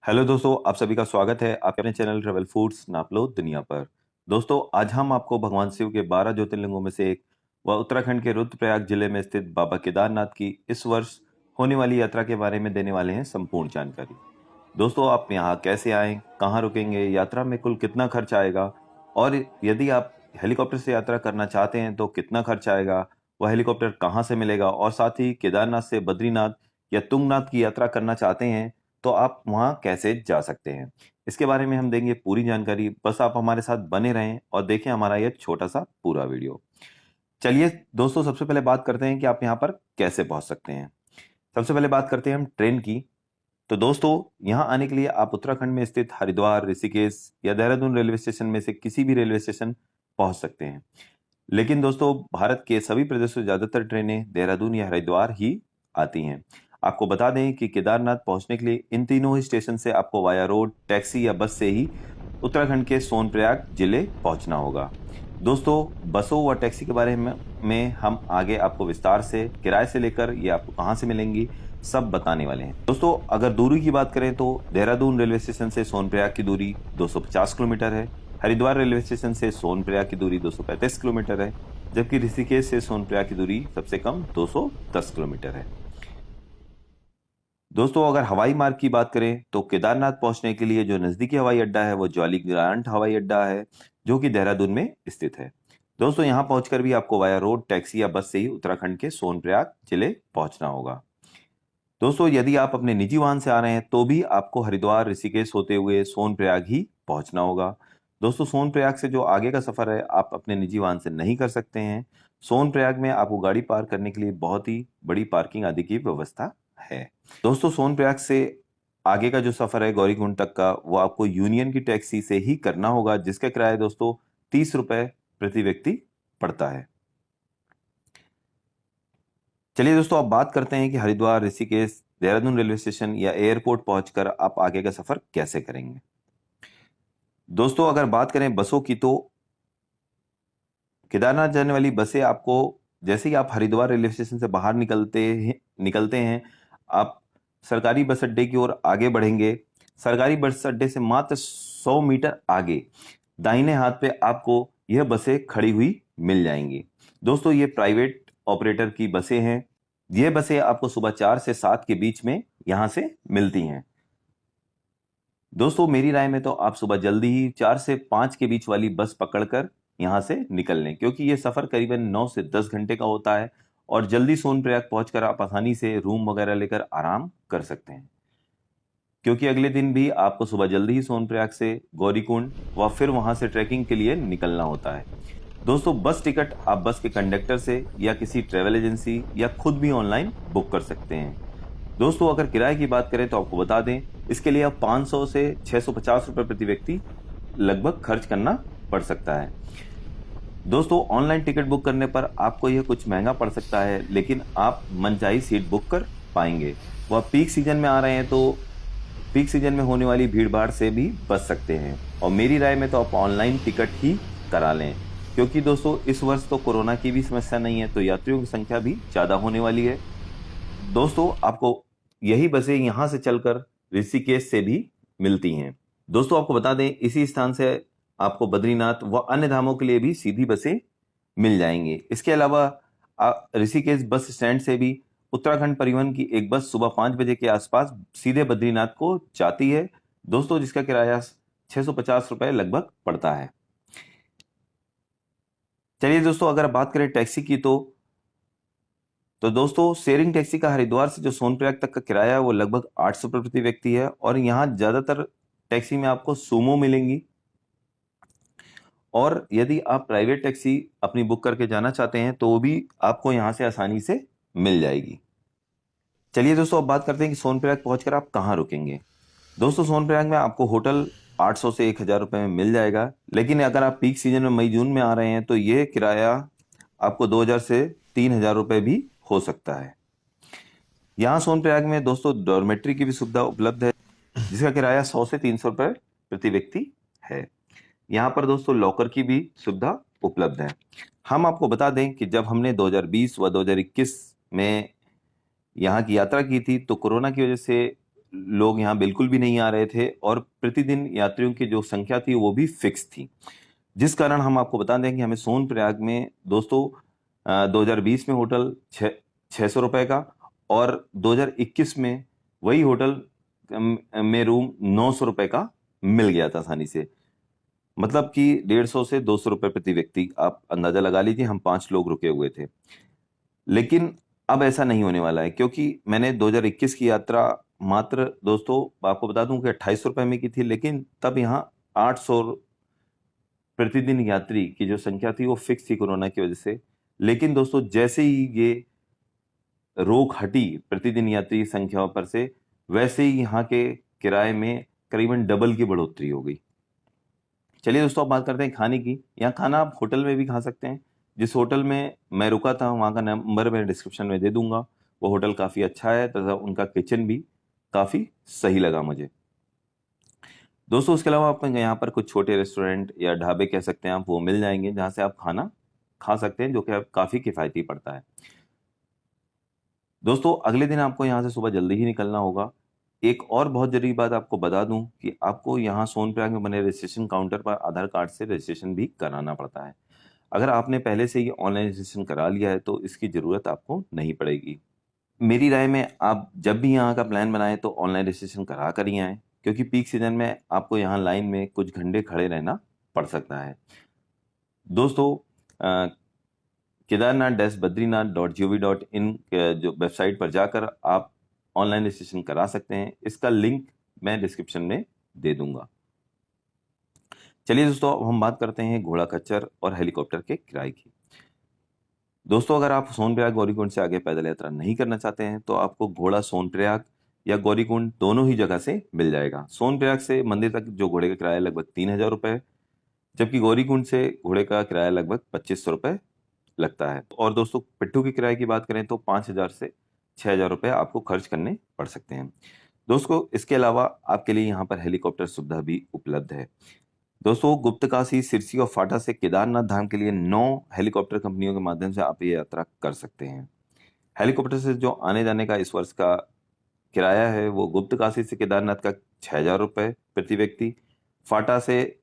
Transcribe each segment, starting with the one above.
Hello दोस्तों, आप सभी का स्वागत है आपके अपने चैनल ट्रेवल फूड्स नाप लो दुनिया पर। दोस्तों, आज हम आपको भगवान शिव के 12 ज्योतिर्लिंगों में से एक व उत्तराखंड के रुद्रप्रयाग जिले में स्थित बाबा केदारनाथ की इस वर्ष होने वाली यात्रा के बारे में देने वाले हैं संपूर्ण जानकारी। दोस्तों, आप यहाँ कैसे आएं, कहाँ रुकेंगे, यात्रा में कुल कितना खर्च आएगा और यदि आप हेलीकॉप्टर से यात्रा करना चाहते हैं तो कितना खर्च आएगा, वह हेलीकॉप्टर कहाँ से मिलेगा और साथ ही केदारनाथ से बद्रीनाथ या तुंगनाथ की यात्रा करना चाहते हैं तो आप वहाँ कैसे जा सकते हैं, इसके बारे में हम देंगे पूरी जानकारी। बस आप हमारे साथ बने रहें और देखें हमारा यह छोटा सा पूरा वीडियो। चलिए दोस्तों, सबसे पहले बात करते हैं कि आप यहाँ पर कैसे पहुंच सकते हैं। सबसे पहले बात करते हैं हम ट्रेन की। तो दोस्तों, यहाँ आने के लिए आप उत्तराखंड में स्थित हरिद्वार, ऋषिकेश या देहरादून रेलवे स्टेशन में से किसी भी रेलवे स्टेशन पहुंच सकते हैं। लेकिन दोस्तों, भारत के सभी प्रदेशों से ज्यादातर ट्रेनें देहरादून या हरिद्वार ही आती हैं। आपको बता दें कि केदारनाथ पहुंचने के लिए इन तीनों ही स्टेशन से आपको वाया रोड, टैक्सी या बस से ही उत्तराखंड के सोनप्रयाग जिले पहुंचना होगा। दोस्तों, बसों व टैक्सी के बारे में हम आगे आपको विस्तार से किराए से लेकर ये आपको कहाँ से मिलेंगी सब बताने वाले हैं। दोस्तों, अगर दूरी की बात करें तो देहरादून रेलवे स्टेशन से सोनप्रयाग की दूरी 250 किलोमीटर है। हरिद्वार रेलवे स्टेशन से सोनप्रयाग की दूरी 235 किलोमीटर है, जबकि ऋषिकेश से सोनप्रयाग की दूरी सबसे कम 210 किलोमीटर है। दोस्तों, अगर हवाई मार्ग की बात करें तो केदारनाथ पहुंचने के लिए जो नजदीकी हवाई अड्डा है वो ज्वालीग्रांट हवाई अड्डा है, जो कि देहरादून में स्थित है। दोस्तों, यहां पहुंचकर भी आपको वाया रोड, टैक्सी या बस से ही उत्तराखंड के सोनप्रयाग जिले पहुंचना होगा। दोस्तों, यदि आप अपने निजी वाहन से आ रहे हैं तो भी आपको हरिद्वार, ऋषिकेश होते हुए सोनप्रयाग ही पहुंचना होगा। दोस्तों, सोनप्रयाग से जो आगे का सफर है आप अपने निजी वाहन से नहीं कर सकते हैं। सोनप्रयाग में आपको गाड़ी पार्क करने के लिए बहुत ही बड़ी पार्किंग आदि की व्यवस्था है। दोस्तों, सोनप्रयाग से आगे का जो सफर है गौरीकुंड तक का, वो आपको यूनियन की टैक्सी से ही करना होगा, जिसका किराया दोस्तों 30 रुपए प्रति व्यक्ति पड़ता है। चलिए दोस्तों, अब बात करते हैं कि हरिद्वार, ऋषिकेश, देहरादून रेलवे स्टेशन या एयरपोर्ट पहुंचकर आप आगे का सफर कैसे करेंगे। दोस्तों, अगर बात करें बसों की तो केदारनाथ जाने वाली बसें आपको जैसे ही आप हरिद्वार रेलवे स्टेशन से बाहर निकलते हैं आप सरकारी बस अड्डे की ओर आगे बढ़ेंगे। सरकारी बस अड्डे से मात्र 100 मीटर आगे दाहिने हाथ पे आपको यह बसें खड़ी हुई मिल जाएंगी। दोस्तों, ये प्राइवेट ऑपरेटर की बसें हैं। ये बसें आपको सुबह 4 से 7 के बीच में यहां से मिलती हैं। दोस्तों, मेरी राय में तो आप सुबह जल्दी ही 4 से 5 के बीच वाली बस पकड़कर यहां से निकल लें, क्योंकि ये सफर करीबन 9 से 10 घंटे का होता है और जल्दी सोनप्रयाग पहुंचकर आप आसानी से रूम वगैरह लेकर आराम कर सकते हैं, क्योंकि अगले दिन भी आपको सुबह जल्दी ही सोनप्रयाग से गौरीकुंड व फिर वहां से ट्रैकिंग के लिए निकलना होता है। दोस्तों, बस टिकट आप बस के कंडक्टर से या किसी ट्रेवल एजेंसी या खुद भी ऑनलाइन बुक कर सकते हैं। दोस्तों, अगर किराए की बात करें तो आपको बता दें इसके लिए आप 500 से 650 रुपए प्रति व्यक्ति लगभग खर्च करना पड़ सकता है। दोस्तों, ऑनलाइन टिकट बुक करने पर आपको यह कुछ महंगा पड़ सकता है, लेकिन आप मनचाही सीट बुक कर पाएंगे। वह पीक सीजन में आ रहे हैं तो पीक सीजन में होने वाली भीड़ भाड़ से भी बच सकते हैं, और मेरी राय में तो आप ऑनलाइन टिकट ही करा लें, क्योंकि दोस्तों इस वर्ष तो कोरोना की भी समस्या नहीं है तो यात्रियों की संख्या भी ज्यादा होने वाली है। दोस्तों, आपको यही बसें यहां से चलकर ऋषिकेश से भी मिलती हैं। दोस्तों, आपको बता दें इसी स्थान से आपको बद्रीनाथ व अन्य धामों के लिए भी सीधी बसें मिल जाएंगी। इसके अलावा ऋषिकेश बस स्टैंड से भी उत्तराखंड परिवहन की एक बस सुबह 5 बजे के आसपास सीधे बद्रीनाथ को जाती है दोस्तों, जिसका किराया 650 रुपए लगभग पड़ता है। चलिए दोस्तों, अगर बात करें टैक्सी की तो दोस्तों शेयरिंग टैक्सी का हरिद्वार से जो सोनप्रयाग तक का किराया है वो लगभग 800 रुपये प्रति व्यक्ति है, और यहाँ ज्यादातर टैक्सी में आपको सूमो मिलेंगी, और यदि आप प्राइवेट टैक्सी अपनी बुक करके जाना चाहते हैं तो वो भी आपको यहाँ से आसानी से मिल जाएगी। चलिए दोस्तों, अब बात करते हैं कि सोनप्रयाग पहुंचकर आप कहाँ रुकेंगे। दोस्तों, सोनप्रयाग में आपको होटल 800 से 1000 रुपये में मिल जाएगा, लेकिन अगर आप पीक सीजन में मई जून में आ रहे हैं तो ये किराया आपको 2000 से 3000 रुपये भी हो सकता है। यहाँ सोनप्रयाग में दोस्तों डॉर्मेट्री की भी सुविधा उपलब्ध है, जिसका किराया 100 से 300 रुपये प्रति व्यक्ति है। यहाँ पर दोस्तों लॉकर की भी सुविधा उपलब्ध है। हम आपको बता दें कि जब हमने 2020 व 2021 में यहाँ की यात्रा की थी तो कोरोना की वजह से लोग यहाँ बिल्कुल भी नहीं आ रहे थे और प्रतिदिन यात्रियों की जो संख्या थी वो भी फिक्स थी, जिस कारण हम आपको बता दें कि हमें सोनप्रयाग में दोस्तों 2020 में होटल 600 रुपए का और 2021 में वही होटल में रूम 900 रुपए का मिल गया था आसानी से। मतलब कि 150 से 200 रुपए प्रति व्यक्ति आप अंदाजा लगा लीजिए, हम 5 लोग रुके हुए थे। लेकिन अब ऐसा नहीं होने वाला है, क्योंकि मैंने 2021 की यात्रा मात्र दोस्तों आपको बता दूं कि 2800 रुपए में की थी, लेकिन तब यहाँ 800 प्रतिदिन यात्री की जो संख्या थी वो फिक्स थी कोरोना की वजह से। लेकिन दोस्तों जैसे ही ये रोक हटी प्रतिदिन यात्री की संख्या पर से, वैसे ही यहाँ के किराए में करीबन डबल की बढ़ोतरी हो गई। चलिए दोस्तों अब बात करते हैं खाने की। यहाँ खाना आप होटल में भी खा सकते हैं। जिस होटल में मैं रुका था वहाँ का नंबर मैं डिस्क्रिप्शन में दे दूंगा। वो होटल काफ़ी अच्छा है तथा उनका किचन भी काफ़ी सही लगा मुझे। दोस्तों उसके अलावा आप यहाँ पर कुछ छोटे रेस्टोरेंट या ढाबे कह सकते हैं आप, वो मिल जाएंगे जहाँ से आप खाना खा सकते हैं, जो कि काफ़ी किफ़ायती पड़ता है। दोस्तों अगले दिन आपको यहाँ से सुबह जल्दी ही निकलना होगा। एक और बहुत जरूरी बात आपको बता दूं कि आपको यहाँ सोनप्रयाग में बने रजिस्ट्रेशन काउंटर पर आधार कार्ड से रजिस्ट्रेशन भी कराना पड़ता है। अगर आपने पहले से ही ऑनलाइन रजिस्ट्रेशन करा लिया है तो इसकी ज़रूरत आपको नहीं पड़ेगी। मेरी राय में आप जब भी यहाँ का प्लान बनाएं तो ऑनलाइन रजिस्ट्रेशन करा कर ही आएँ, क्योंकि पीक सीजन में आपको यहाँ लाइन में कुछ घंटे खड़े रहना पड़ सकता है। दोस्तों kedarnath-badrinath.gov.in जो वेबसाइट पर जाकर आप ऑनलाइन रजिस्ट्रेशन करा सकते हैं। इसका लिंक मैं डिस्क्रिप्शन में दे दूंगा। चलिए दोस्तों अब हम बात करते हैं घोड़ा खच्चर और हेलीकॉप्टर के किराए की। दोस्तों अगर आप सोनप्रयाग गौरीकुंड से आगे पैदल यात्रा नहीं करना चाहते हैं तो आपको घोड़ा सोनप्रयाग या गौरीकुंड दोनों ही जगह से मिल जाएगा। सोनप्रयाग से मंदिर तक जो घोड़े का किराया लगभग 3000 रुपये, जबकि गौरीकुंड से घोड़े का किराया लगभग 2500 रुपये लगता है। और दोस्तों पिट्ठू के किराए की बात करें तो 5000 से 6000 रुपये आपको खर्च करने पड़ सकते हैं। दोस्तों इसके अलावा आपके लिए यहाँ पर हेलीकॉप्टर सुविधा भी उपलब्ध है। दोस्तों गुप्तकाशी, सिरसी और फाटा से केदारनाथ धाम के लिए 9 हेलीकॉप्टर कंपनियों के माध्यम से आप ये यात्रा कर सकते हैं। हेलीकॉप्टर से जो आने जाने का इस वर्ष का किराया है वो गुप्तकाशी से केदारनाथ का 6000 रुपये प्रति व्यक्ति, फाटा से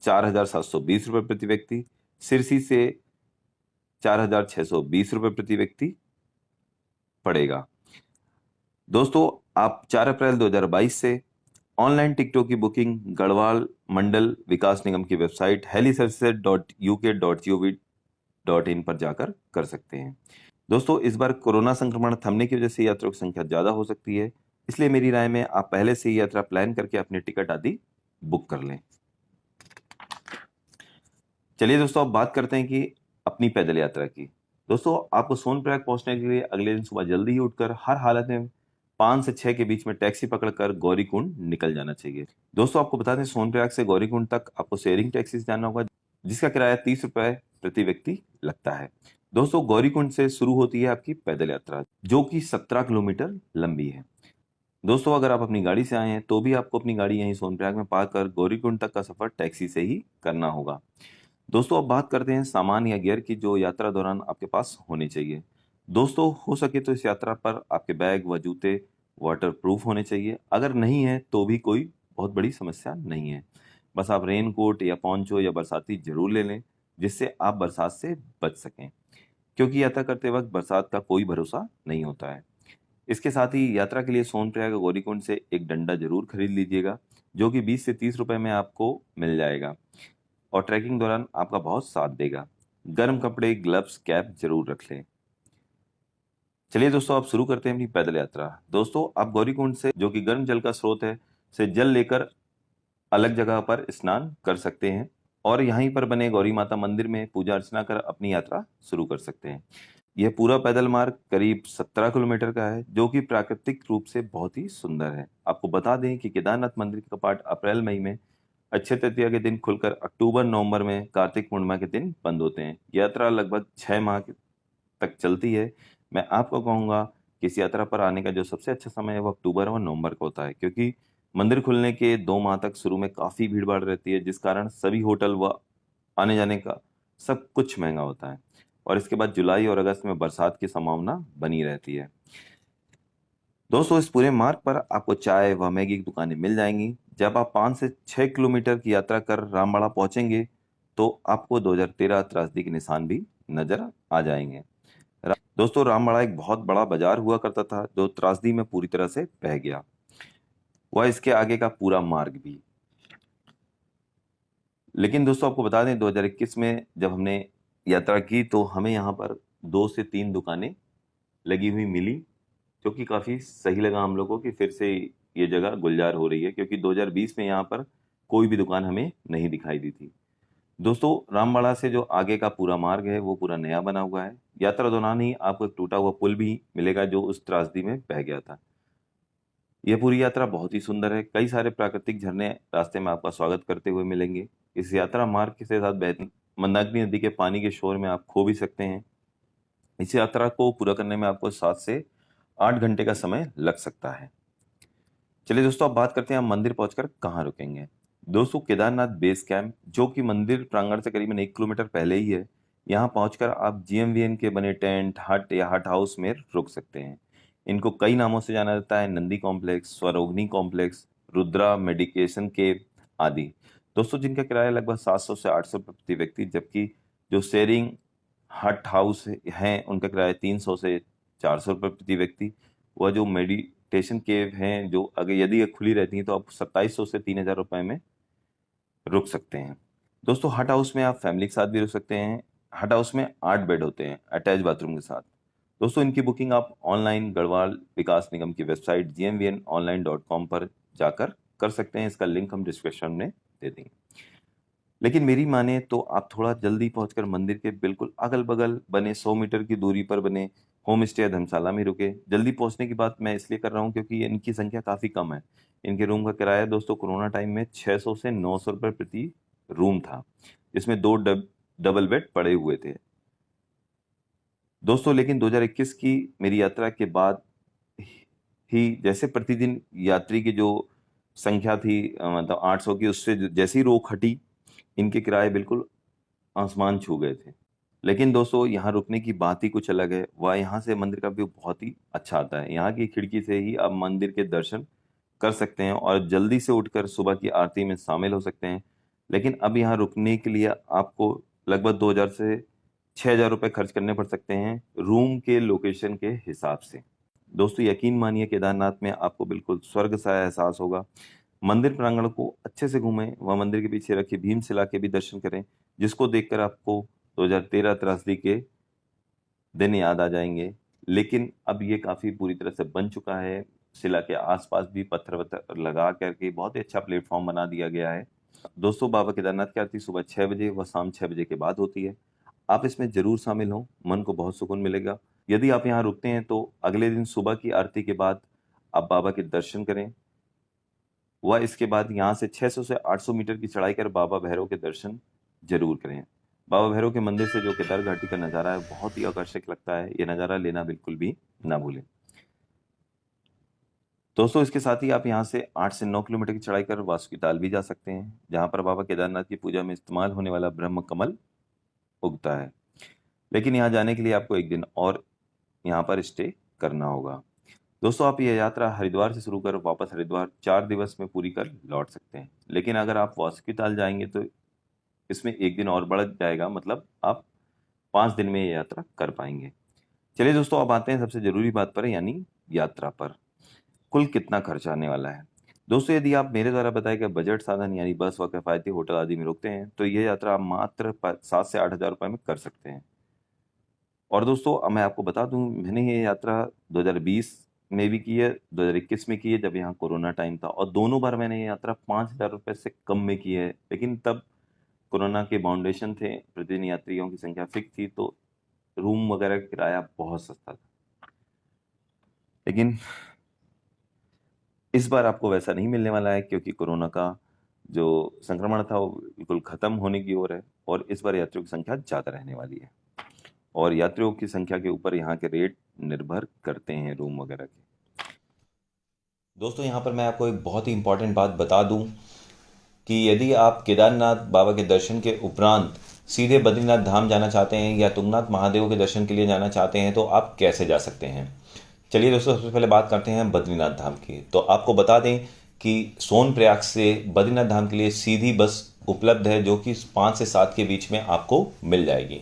4720 रुपये प्रति व्यक्ति, सिरसी से 4620 रुपये प्रति व्यक्ति पड़ेगा। दोस्तों आप 4 अप्रैल 2022 से ऑनलाइन टिकटों की बुकिंग गढ़वाल मंडल विकास निगम की वेबसाइट heliservices.uk.gov.in पर जाकर कर सकते हैं। दोस्तों इस बार कोरोना संक्रमण थमने की वजह से यात्रियों की संख्या ज़्यादा हो सकती है, इसलिए मेरी राय में आप पहले से ही यात्रा प्लान करके अपने टिकट आदि बुक कर लें। चलिए दोस्तों अब बात करते हैं कि अपनी पैदल यात्रा की। दोस्तों आपको सोनप्रयाग पहुंचने के लिए अगले दिन सुबह जल्दी ही उठकर हर हालत में 5 से 6 के बीच में टैक्सी पकड़कर गौरीकुंड निकल जाना चाहिए। दोस्तों आपको बता दें सोनप्रयाग से गौरीकुंड तक आपको शेयरिंग टैक्सी से जाना होगा, जिसका किराया 30 रुपए प्रति व्यक्ति लगता है। दोस्तों गौरीकुंड से शुरू होती है आपकी पैदल यात्रा, जो कि 17 किलोमीटर लंबी है। दोस्तों अगर आप अपनी गाड़ी से आए हैं तो भी आपको अपनी गाड़ी यहीं सोनप्रयाग में पार्क कर गौरीकुंड तक का सफर टैक्सी से ही करना होगा। दोस्तों अब बात करते हैं सामान या गियर की जो यात्रा दौरान आपके पास होनी चाहिए। दोस्तों हो सके तो इस यात्रा पर आपके बैग व जूते वाटर प्रूफ होने चाहिए। अगर नहीं है तो भी कोई बहुत बड़ी समस्या नहीं है, बस आप रेन कोट या पोंचो या बरसाती जरूर ले लें, जिससे आप बरसात से बच सकें, क्योंकि यात्रा करते वक्त बरसात का कोई भरोसा नहीं होता है। इसके साथ ही यात्रा के लिए सोनप्रयाग गौरीकुंड से एक डंडा जरूर खरीद लीजिएगा, जो कि 20 से 30 रुपए में आपको मिल जाएगा और ट्रैकिंग दौरान आपका बहुत साथ देगा। गर्म कपड़े, ग्लव्स, कैप जरूर रख लें। चलिए दोस्तों आप शुरू करते हैं अपनी पैदल यात्रा। दोस्तों आप गौरीकुंड से, जो कि गर्म जल का स्रोत है, से जल लेकर अलग जगह पर स्नान कर सकते हैं और यहीं पर बने गौरी माता मंदिर में पूजा अर्चना कर अपनी यात्रा शुरू कर सकते हैं। यह पूरा पैदल मार्ग करीब 17 किलोमीटर का है, जो कि प्राकृतिक रूप से बहुत ही सुंदर है। आपको बता दें कि केदारनाथ मंदिर के कपाट अप्रैल मई में अक्षय तृतीया के दिन खुलकर अक्टूबर नवंबर में कार्तिक पूर्णिमा के दिन बंद होते हैं। यात्रा लगभग 6 माह तक चलती है। मैं आपको कहूँगा कि इस यात्रा पर आने का जो सबसे अच्छा समय है वो अक्टूबर और नवंबर का होता है, क्योंकि मंदिर खुलने के 2 माह तक शुरू में काफ़ी भीड़ भाड़ रहती है, जिस कारण सभी होटल व आने जाने का सब कुछ महंगा होता है और इसके बाद जुलाई और अगस्त में बरसात की संभावना बनी रहती है। दोस्तों इस पूरे मार्ग पर आपको चाय व मैगी की दुकानें मिल जाएंगी। जब आप 5 से 6 किलोमीटर की यात्रा कर रामबाड़ा पहुंचेंगे तो आपको 2013 त्रासदी के निशान भी नजर आ जाएंगे। दोस्तों रामबाड़ा एक बहुत बड़ा बाजार हुआ करता था जो त्रासदी में पूरी तरह से बह गया, वह इसके आगे का पूरा मार्ग भी। लेकिन दोस्तों आपको बता दें 2021 में जब हमने यात्रा की तो हमें यहाँ पर 2 से 3 दुकानें लगी हुई मिली, जो कि काफी सही लगा हम लोगों को कि फिर से ये जगह गुलजार हो रही है, क्योंकि 2020 में यहाँ पर कोई भी दुकान हमें नहीं दिखाई दी थी। दोस्तों रामबाड़ा से जो आगे का पूरा मार्ग है वो पूरा नया बना हुआ है। यात्रा दौरान ही आपको एक टूटा हुआ पुल भी मिलेगा जो उस त्रासदी में बह गया था। यह पूरी यात्रा बहुत ही सुंदर है। कई सारे प्राकृतिक झरने रास्ते में आपका स्वागत करते हुए मिलेंगे। इस यात्रा मार्ग के साथ बहती मंदाकिनी नदी के पानी के शोर में आप खो भी सकते हैं। इस यात्रा को पूरा करने में आपको 7 से 8 घंटे का समय लग सकता है। चलिए दोस्तों अब बात करते हैं हम मंदिर पहुंचकर कहाँ रुकेंगे। दोस्तों केदारनाथ बेस कैंप जो कि मंदिर प्रांगण से करीबन 1 किलोमीटर पहले ही है, यहाँ पहुंचकर आप जीएमवीएन के बने टेंट, हट या हट हाउस में रुक सकते हैं। इनको कई नामों से जाना जाता है, नंदी कॉम्प्लेक्स, स्वरोगनी कॉम्प्लेक्स, रुद्रा मेडिकेशन केव आदि। दोस्तों जिनका किराया लगभग 700 से 800 प्रति व्यक्ति, जबकि जो शेयरिंग हट हाउस हैं उनका किराया 300 से 400 रुपये प्रति व्यक्ति। वह जो मेडिटेशन केव हैं जो अगर यदि ये खुली रहती हैं तो आप 2700 से 3000 रुपये में रुक सकते हैं। दोस्तों हट हाउस में आप फैमिली के साथ भी रुक सकते हैं। हट हाउस में 8 बेड होते हैं अटैच बाथरूम के साथ। दोस्तों इनकी बुकिंग आप ऑनलाइन गढ़वाल विकास निगम की वेबसाइट gmvnonline.com पर जाकर कर सकते हैं। इसका लिंक हम डिस्क्रिप्शन में दे देंगे। लेकिन मेरी माने तो आप थोड़ा जल्दी पहुंचकर मंदिर के बिल्कुल अगल बगल बने 100 मीटर की दूरी पर बने होम स्टे या धर्मशाला में रुके। जल्दी पहुंचने की बात मैं इसलिए कर रहा हूं क्योंकि इनकी संख्या काफी कम है। इनके रूम का किराया दोस्तों कोरोना टाइम में 600 से 900 रुपये प्रति रूम था, जिसमें 2 डबल बेड पड़े हुए थे। दोस्तों लेकिन 2021 की मेरी यात्रा के बाद ही जैसे प्रतिदिन यात्री की जो संख्या थी मतलब 800 की, उससे जैसी रोक हटी इनके किराए बिल्कुल आसमान छू गए थे। लेकिन दोस्तों यहाँ रुकने की बात ही कुछ अलग है। वह यहाँ से मंदिर का व्यू बहुत ही अच्छा आता है। यहाँ की खिड़की से ही आप मंदिर के दर्शन कर सकते हैं और जल्दी से उठकर सुबह की आरती में शामिल हो सकते हैं। लेकिन अब यहाँ रुकने के लिए आपको लगभग 2000 से 6000 रुपये खर्च करने पड़ सकते हैं रूम के लोकेशन के हिसाब से। दोस्तों यकीन मानिए केदारनाथ में आपको बिल्कुल स्वर्ग सा एहसास होगा। मंदिर प्रांगण को अच्छे से घूमें, वह मंदिर के पीछे रखी भीमशिला के भी दर्शन करें, जिसको देखकर आपको 2013 त्रासदी के दिन याद आ जाएंगे। लेकिन अब ये काफी पूरी तरह से बन चुका है। शिला के आसपास भी पत्थर वत्थर लगा करके बहुत ही अच्छा प्लेटफॉर्म बना दिया गया है। दोस्तों बाबा केदारनाथ की आरती सुबह 6 बजे व शाम 6 बजे के बाद होती है। आप इसमें जरूर शामिल हों, मन को बहुत सुकून मिलेगा। यदि आप यहाँ रुकते हैं तो अगले दिन सुबह की आरती के बाद आप बाबा के दर्शन करें। वह इसके बाद यहाँ से 600 से 800 मीटर की चढ़ाई कर बाबा भैरव के दर्शन जरूर करें। बाबा भैरव के मंदिर से जो केदार घाटी का नज़ारा है बहुत ही आकर्षक लगता है। ये नज़ारा लेना बिल्कुल भी ना भूलें। दोस्तों इसके साथ ही आप यहाँ से 8 से 9 किलोमीटर की चढ़ाई कर वासुकी भी जा सकते हैं, जहाँ पर बाबा केदारनाथ की पूजा में इस्तेमाल होने वाला ब्रह्म कमल उगता है। लेकिन यहाँ जाने के लिए आपको एक दिन और यहाँ पर स्टे करना होगा। दोस्तों आप यह यात्रा हरिद्वार से शुरू कर वापस हरिद्वार 4 दिवस में पूरी कर लौट सकते हैं। लेकिन अगर आप वासुकी जाएंगे तो इसमें एक दिन और बढ़ जाएगा, मतलब आप 5 दिन में ये यात्रा कर पाएंगे। चलिए दोस्तों अब आते हैं सबसे जरूरी बात पर, यानी यात्रा पर कुल कितना खर्च आने वाला है। दोस्तों यदि आप मेरे द्वारा बताए गए बजट साधन यानी बस व किफायती होटल आदि में रुकते हैं तो यह यात्रा आप मात्र 7 से 8 हजार रुपये में कर सकते हैं। और दोस्तों अब मैं आपको बता दूं, मैंने ये यात्रा 2020 में भी की है, 2021 में की है जब यहाँ कोरोना टाइम था, और दोनों बार मैंने ये यात्रा 5000 रुपये से कम में की है। लेकिन तब कोरोना के बाउंडेशन थे, प्रतिदिन यात्रियों की संख्या फिक्स थी, तो रूम वगैरह का किराया बहुत सस्ता था। लेकिन इस बार आपको वैसा नहीं मिलने वाला है, क्योंकि कोरोना का जो संक्रमण था वो बिल्कुल खत्म होने की ओर है और इस बार यात्रियों की संख्या ज़्यादा रहने वाली है। और यात्रियों की संख्या के ऊपर यहाँ के रेट निर्भर करते हैं रूम वगैरह के। दोस्तों यहाँ पर मैं आपको एक बहुत ही इंपॉर्टेंट बात बता दूं कि यदि आप केदारनाथ बाबा के दर्शन के उपरांत सीधे बद्रीनाथ धाम जाना चाहते हैं या तुंगनाथ महादेव के दर्शन के लिए जाना चाहते हैं तो आप कैसे जा सकते हैं। चलिए दोस्तों, सबसे पहले बात करते हैं बद्रीनाथ धाम की। तो आपको बता दें कि सोनप्रयाग से बद्रीनाथ धाम के लिए सीधी बस उपलब्ध है, जो कि 5 से 7 के बीच में आपको मिल जाएगी।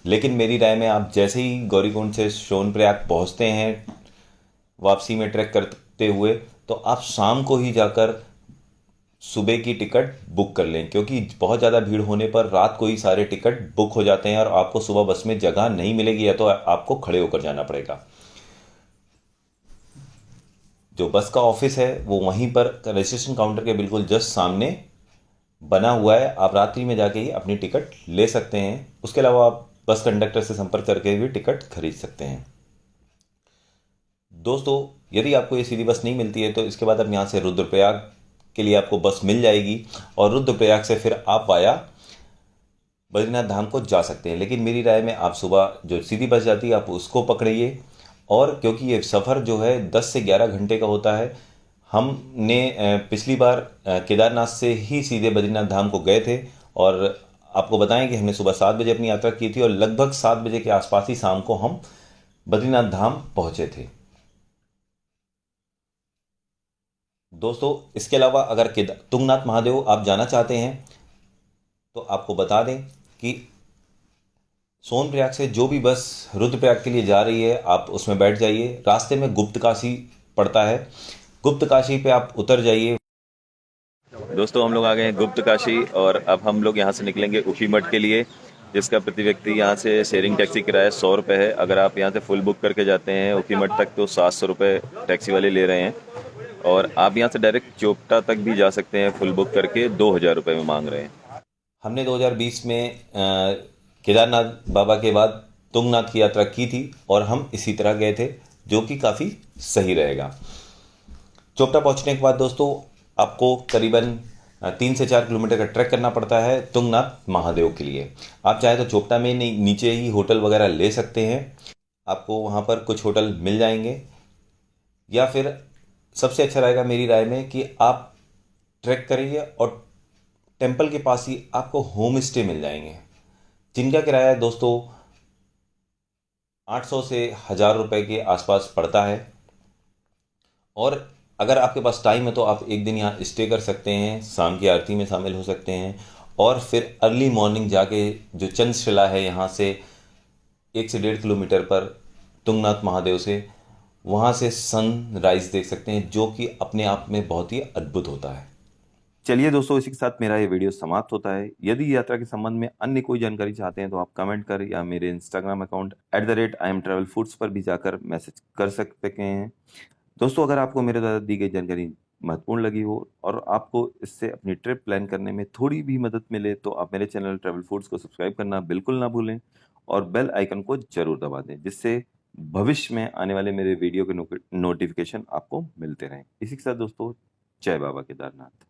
लेकिन मेरी राय में आप जैसे ही गौरीकुंड से सोनप्रयाग पहुंचते हैं वापसी में ट्रैक करते हुए, तो आप शाम को ही जाकर सुबह की टिकट बुक कर लें, क्योंकि बहुत ज़्यादा भीड़ होने पर रात को ही सारे टिकट बुक हो जाते हैं और आपको सुबह बस में जगह नहीं मिलेगी, या तो आपको खड़े होकर जाना पड़ेगा। जो बस का ऑफिस है वो वहीं पर रजिस्ट्रेशन काउंटर के बिल्कुल जस्ट सामने बना हुआ है। आप रात्रि में जाके ही अपनी टिकट ले सकते हैं। उसके अलावा आप बस कंडक्टर से संपर्क करके भी टिकट खरीद सकते हैं। दोस्तों, यदि आपको ये सीधी बस नहीं मिलती है तो इसके बाद अब यहाँ से रुद्रप्रयाग के लिए आपको बस मिल जाएगी और रुद्रप्रयाग से फिर आप वाया बद्रीनाथ धाम को जा सकते हैं। लेकिन मेरी राय में आप सुबह जो सीधी बस जाती है आप उसको पकड़िए, और क्योंकि ये सफ़र जो है 10 से 11 घंटे का होता है। हमने पिछली बार केदारनाथ से ही सीधे बद्रीनाथ धाम को गए थे, और आपको बताएं कि हमने सुबह 7 बजे अपनी यात्रा की थी और लगभग 7 बजे के आसपास ही शाम को हम बद्रीनाथ धाम पहुंचे थे। दोस्तों, इसके अलावा अगर तुंगनाथ महादेव आप जाना चाहते हैं तो आपको बता दें कि सोनप्रयाग से जो भी बस रुद्रप्रयाग के लिए जा रही है आप उसमें बैठ जाइए। रास्ते में गुप्त काशी पड़ता है, गुप्त काशी पे आप उतर जाइए। दोस्तों, हम लोग आ गए हैं गुप्त काशी और अब हम लोग यहाँ से निकलेंगे ऊखीमठ के लिए, जिसका प्रति व्यक्ति यहाँ से शेयरिंग टैक्सी किराया 100 रुपये है। अगर आप यहाँ से फुल बुक करके जाते हैं ऊखीमठ तक तो 700 रुपये टैक्सी वाले ले रहे हैं, और आप यहाँ से डायरेक्ट चोपटा तक भी जा सकते हैं फुल बुक करके, 2000 रुपये में मांग रहे हैं। हमने 2020 में केदारनाथ बाबा के बाद तुंगनाथ की यात्रा की थी और हम इसी तरह गए थे, जो कि काफ़ी सही रहेगा। चोपटा पहुंचने के बाद दोस्तों आपको करीबन 3 से 4 किलोमीटर का ट्रैक करना पड़ता है तुंगनाथ महादेव के लिए। आप चाहे तो चोपटा में नीचे ही होटल वगैरह ले सकते हैं, आपको वहाँ पर कुछ होटल मिल जाएंगे, या फिर सबसे अच्छा रहेगा मेरी राय में कि आप ट्रैक करिए और टेंपल के पास ही आपको होम स्टे मिल जाएंगे, जिनका किराया दोस्तों 800 से 1000 रुपये के आसपास पड़ता है। और अगर आपके पास टाइम है तो आप एक दिन यहाँ स्टे कर सकते हैं, शाम की आरती में शामिल हो सकते हैं, और फिर अर्ली मॉर्निंग जाके जो चंद्रशिला है यहाँ से 1 से 1.5 किलोमीटर पर तुंगनाथ महादेव से, वहाँ से सनराइज देख सकते हैं, जो कि अपने आप में बहुत ही अद्भुत होता है। चलिए दोस्तों, इसी के साथ मेरा ये वीडियो समाप्त होता है। यदि यात्रा के संबंध में अन्य कोई जानकारी चाहते हैं तो आप कमेंट कर या मेरे इंस्टाग्राम अकाउंट @IamTravelFoods पर भी जाकर मैसेज कर सकते हैं। दोस्तों, अगर आपको मेरे द्वारा दी गई जानकारी महत्वपूर्ण लगी हो और आपको इससे अपनी ट्रिप प्लान करने में थोड़ी भी मदद मिले, तो आप मेरे चैनल ट्रैवल फूड्स को सब्सक्राइब करना बिल्कुल ना भूलें और बेल आइकन को जरूर दबा दें, जिससे भविष्य में आने वाले मेरे वीडियो के नोटिफिकेशन आपको मिलते रहें। इसी के साथ दोस्तों, जय बाबा केदारनाथ।